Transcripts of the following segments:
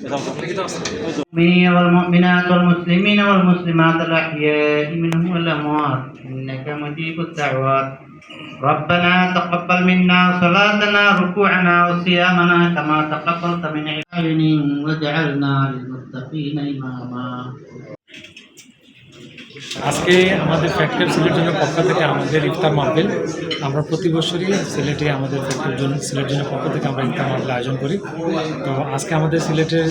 المؤمنين والمؤمنات والمسلمين والمسلمات الأحياء منهم والأموات إنك مجيب الدعوات ربنا تقبل منا صلاتنا ركوعنا وصيامنا كما تقبلت من عبادنا واجعلنا للمتقين إماما আজকে আমাদের ফ্যাক্টরি সিলেটের পক্ষ থেকে আমাদের ইফতার মাহফিল আমরা প্রতি বছরই সিলেটে আমাদের সিলেটের পক্ষ থেকে আমরা ইফতার মাহফিল আয়োজন করি। তো আজকে আমাদের সিলেটের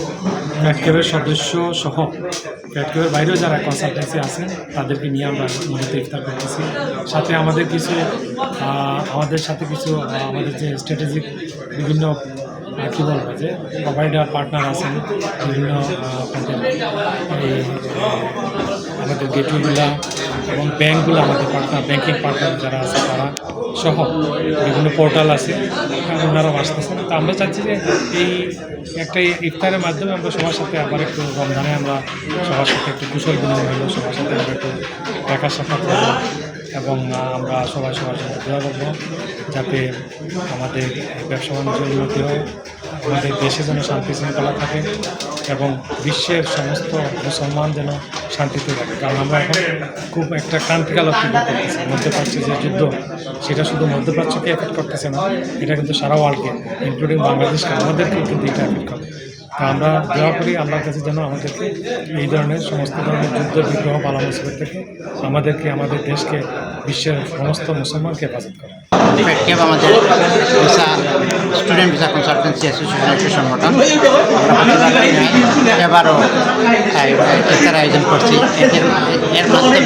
ফ্যাক্টরির সদস্য সহ ফ্যাক্টরির বাইরেও যারা কনসালটেন্সি আছেন তাদেরকে নিয়ে আমরা মূলত ইফতার করতেছি। সাথে আমাদের সাথে কিছু আমাদের যে স্ট্র্যাটেজিক বিভিন্ন কী বলবো যে প্রোভাইডার পার্টনার আছেন বিভিন্ন আমাদের গেটওয়েগুলা এবং ব্যাঙ্কগুলো আমাদের পার্টনার ব্যাঙ্কিং পার্টনার যারা আছে তারা সহ বিভিন্ন পোর্টাল আছে ওনারাও আসতেছেন। তো আমরা চাচ্ছি যে এই একটা ইফতারের মাধ্যমে আমরা সবার সাথে আবার একটু রমজানে আমরা সবার সাথে একটু কুশল বিনিময় হলো, সবার সাথে আমরা একটু দেখা সাক্ষাৎ করবো এবং আমরা সবার জন্য দোয়া করবো যাতে আমাদের ব্যবসা বাণিজ্যের উন্নতি হয়, আমাদের দেশে যেন শান্তি শৃঙ্খলা থাকে এবং বিশ্বের সমস্ত মুসলমান যেন শান্তিতে থাকে। কারণ আমরা এখন খুব একটা ক্রান্তিকাল অতিক্রম করতেছি। মধ্যপ্রাচ্যে যে যুদ্ধ সেটা শুধু মধ্যপ্রাচ্যকে এফেক্ট করতেছে না, এটা কিন্তু সারা ওয়ার্ল্ডকে ইনক্লুডিং বাংলাদেশকে আমাদেরকেও কিন্তু এটা এফেক্ট করে। তা আমরা দোয়া করি আল্লাহর কাছে যেন আমাদেরকে এই ধরনের সমস্ত ধরনের যুদ্ধ বিগ্রহ পালা মুসিবত থেকে আমাদেরকে আমাদের দেশকে বিশ্বের সমস্ত মুসলমানকে হেফাজত করে। ফ্যাটক্যাব আমাদের স্টুডেন্ট ভিসা কনসালটেন্সি অ্যাসোসিয়েশনের একটি সংগঠন। আমরা এবারও ইফতার আয়োজন করছি। এর মাধ্যমে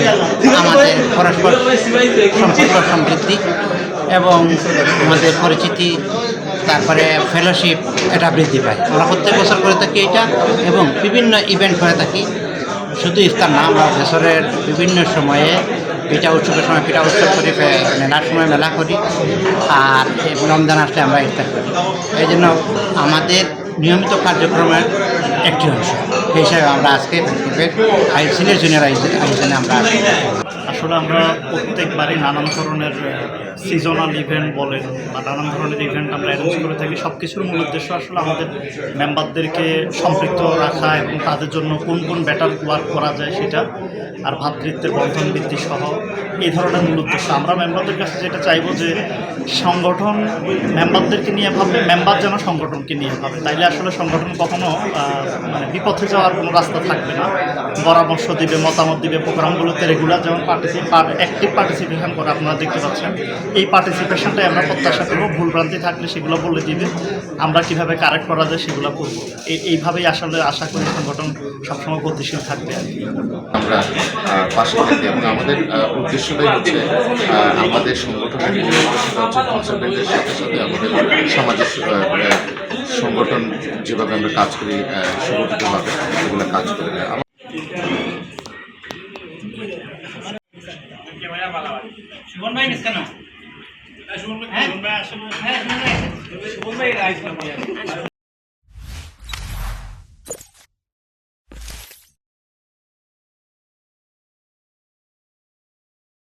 আমাদের পরস্পর সম্পর্ক সমৃদ্ধি এবং আমাদের পরিচিতি তারপরে ফেলোশিপ এটা বৃদ্ধি পায়। আমরা প্রত্যেক বছর করে থাকি এটা এবং বিভিন্ন ইভেন্ট করে থাকি। শুধু ইফতার না, আমরা বছরের বিভিন্ন সময়ে পিঠা উৎসবের সময় পিঠা উৎসব করি, মেলার সময় মেলা করি, আর রমজান আসলে আমরা ইফতার করি। এই জন্য আমাদের নিয়মিত কার্যক্রমের একটি অংশ সেই হিসাবে আমরা আজকে সিলেট জুনিয়র আয়োজনে আমরা আসলে আমরা প্রত্যেকবারই নানান ধরনের সিজনাল ইভেন্ট বলেন বা নানান ধরনের ইভেন্ট আমরা অ্যারেঞ্জ করে থাকি। সব কিছুর মূল উদ্দেশ্য আসলে আমাদের মেম্বারদেরকে সম্পৃক্ত রাখা এবং তাদের জন্য কোন বেটার ওয়ার্ক করা যায় সেটা, আর ভ্রাতৃত্বের বন্ধন বৃদ্ধি সহ এই ধরনের মূল উদ্দেশ্য। আমরা মেম্বারদের কাছে যেটা চাইবো যে সংগঠন মেম্বারদেরকে নিয়ে ভাববে, মেম্বার যেন সংগঠনকে নিয়ে ভাবে, তাইলে আসলে সংগঠন কখনো বিপথে যাওয়ার কোনো রাস্তা থাকবে না। পরামর্শ দিবে, মতামত দিবে, প্রোগ্রামগুলোতে রেগুলার যেমন অ্যাক্টিভ পার্টিসিপেশন করে আপনারা দেখতে পাচ্ছেন। এই পার্টিসিপেশনটাই আমরা প্রত্যাশা করবো। ভুলভ্রান্তি থাকলে সেগুলো বলে দিবে, আমরা কীভাবে কারেক্ট করা যায় সেগুলো করবো। এইভাবেই আসলে আশা করি সংগঠন সবসময় গতিশীল থাকবে। আমরা পাশে থাকি এবং আমাদের উদ্দেশ্যটাই হচ্ছে আমাদের সংগঠনের উদ্দেশ্যটা হচ্ছে কনসালটেন্টের সাথে সাথে আমাদের সামাজিক সংগঠন যেভাবে আমরা কাজ করি সংগঠিতভাবে এগুলো কাজ করে যায়। সুমন ভাই কেন? সুমন ভাই আসলে